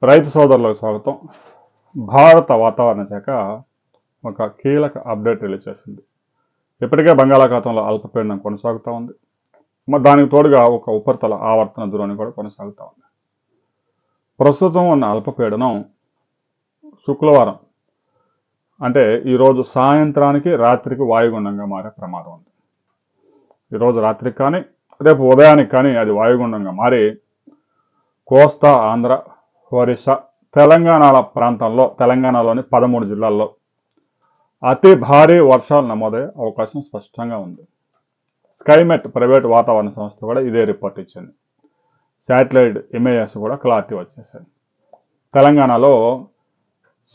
రైతు సోదరులకు స్వాగతం. భారత వాతావరణ శాఖ ఒక కీలక అప్డేట్ రిలీజ్ చేసింది. ఇప్పటికే బంగాళాఖాతంలో అల్పపీడనం కొనసాగుతూ ఉంది. మరి దానికి తోడుగా ఒక ఉపరితల ఆవర్తన ద్రోణి కూడా కొనసాగుతూ ఉంది. ప్రస్తుతం ఉన్న అల్పపీడనం శుక్రవారం అంటే ఈరోజు సాయంత్రానికి రాత్రికి వాయుగుండంగా మారే ప్రమాదం ఉంది. ఈరోజు రాత్రికి కానీ రేపు ఉదయానికి కానీ అది వాయుగుండంగా మారి కోస్తా, ఆంధ్ర, ఒరిస్సా, తెలంగాణల ప్రాంతంలో తెలంగాణలోని 13 జిల్లాల్లో అతి భారీ వర్షాలు నమోదయ్యే అవకాశం స్పష్టంగా ఉంది. స్కైమెట్ ప్రైవేట్ వాతావరణ సంస్థ కూడా ఇదే రిపోర్ట్ ఇచ్చింది. శాటిలైట్ ఇమేజెస్ కూడా క్లారిటీ వచ్చేసాయి. తెలంగాణలో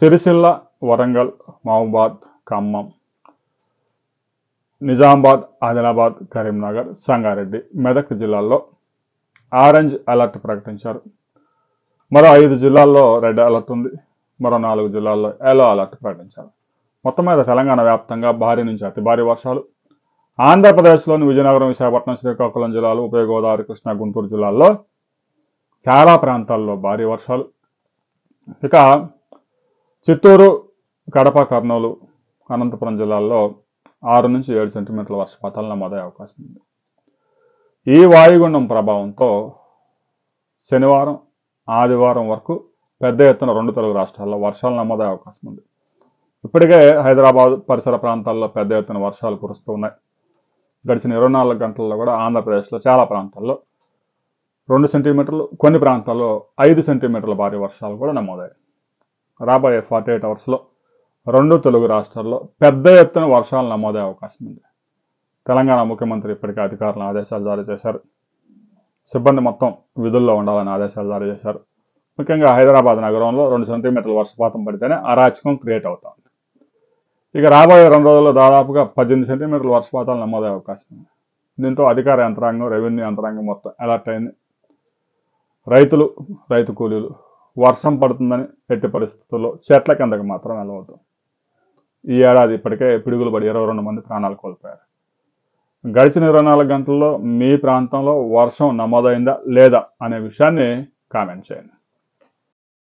సిరిసిల్ల, వరంగల్, మహబూబాద్, ఖమ్మం, నిజామాబాద్, ఆదిలాబాద్, కరీంనగర్, సంగారెడ్డి, మెదక్ జిల్లాల్లో ఆరెంజ్ అలర్ట్ ప్రకటించారు. మరో 5 జిల్లాల్లో రెడ్ అలర్ట్ ఉంది. మరో 4 జిల్లాల్లో ఎల్లో అలర్ట్ ప్రకటించారు. మొత్తం మీద తెలంగాణ వ్యాప్తంగా భారీ నుంచి అతి భారీ వర్షాలు. ఆంధ్రప్రదేశ్లోని విజయనగరం, విశాఖపట్నం, శ్రీకాకుళం జిల్లాలు, ఉభయ గోదావరి, కృష్ణా, గుంటూరు జిల్లాల్లో చాలా ప్రాంతాల్లో భారీ వర్షాలు. ఇక చిత్తూరు, కడప, కర్నూలు, అనంతపురం జిల్లాల్లో 6 నుంచి 7 సెంటీమీటర్ల వర్షపాతాలు నమోదయ్యే అవకాశం ఉంది. ఈ వాయుగుండం ప్రభావంతో శనివారం, ఆదివారం వరకు పెద్ద ఎత్తున 2 తెలుగు రాష్ట్రాల్లో వర్షాలు నమోదయ్యే అవకాశం ఉంది. ఇప్పటికే హైదరాబాద్ పరిసర ప్రాంతాల్లో పెద్ద ఎత్తున వర్షాలు కురుస్తూ ఉన్నాయి. గడిచిన 24 గంటల్లో కూడా ఆంధ్రప్రదేశ్లో చాలా ప్రాంతాల్లో 2 సెంటీమీటర్లు, కొన్ని ప్రాంతాల్లో 5 సెంటీమీటర్ల భారీ వర్షాలు కూడా నమోదయ్యాయి. రాబోయే 48 అవర్స్లో 2 తెలుగు రాష్ట్రాల్లో పెద్ద ఎత్తున వర్షాలు నమోదయ్యే అవకాశం ఉంది. తెలంగాణ ముఖ్యమంత్రి ఇప్పటికే అధికారులను ఆదేశాలు జారీ చేశారు. సిబ్బంది మొత్తం విధుల్లో ఉండాలని ఆదేశాలు జారీ చేశారు. ముఖ్యంగా హైదరాబాద్ నగరంలో 2 సెంటీమీటర్ల వర్షపాతం పడితేనే అరాచకం క్రియేట్ అవుతుంది. ఇక రాబోయే 2 రోజుల్లో దాదాపుగా 18 సెంటీమీటర్ల వర్షపాతాలు నమోదయ్యే అవకాశం ఉంది. దీంతో అధికార యంత్రాంగం, రెవెన్యూ యంత్రాంగం మొత్తం అలర్ట్ అయింది. రైతులు, రైతు కూలీలు వర్షం పడుతుందని ఎట్టి పరిస్థితుల్లో చెట్ల కిందకి మాత్రం వెళ్ళవద్దు. ఈ ఏడాది ఇప్పటికే పిడుగులు పడి 22 మంది ప్రాణాలు కోల్పోయారు. గడిచిన 24 గంటల్లో మీ ప్రాంతంలో వర్షం నమోదైందా లేదా అనే విషయాన్ని కామెంట్ చేయండి.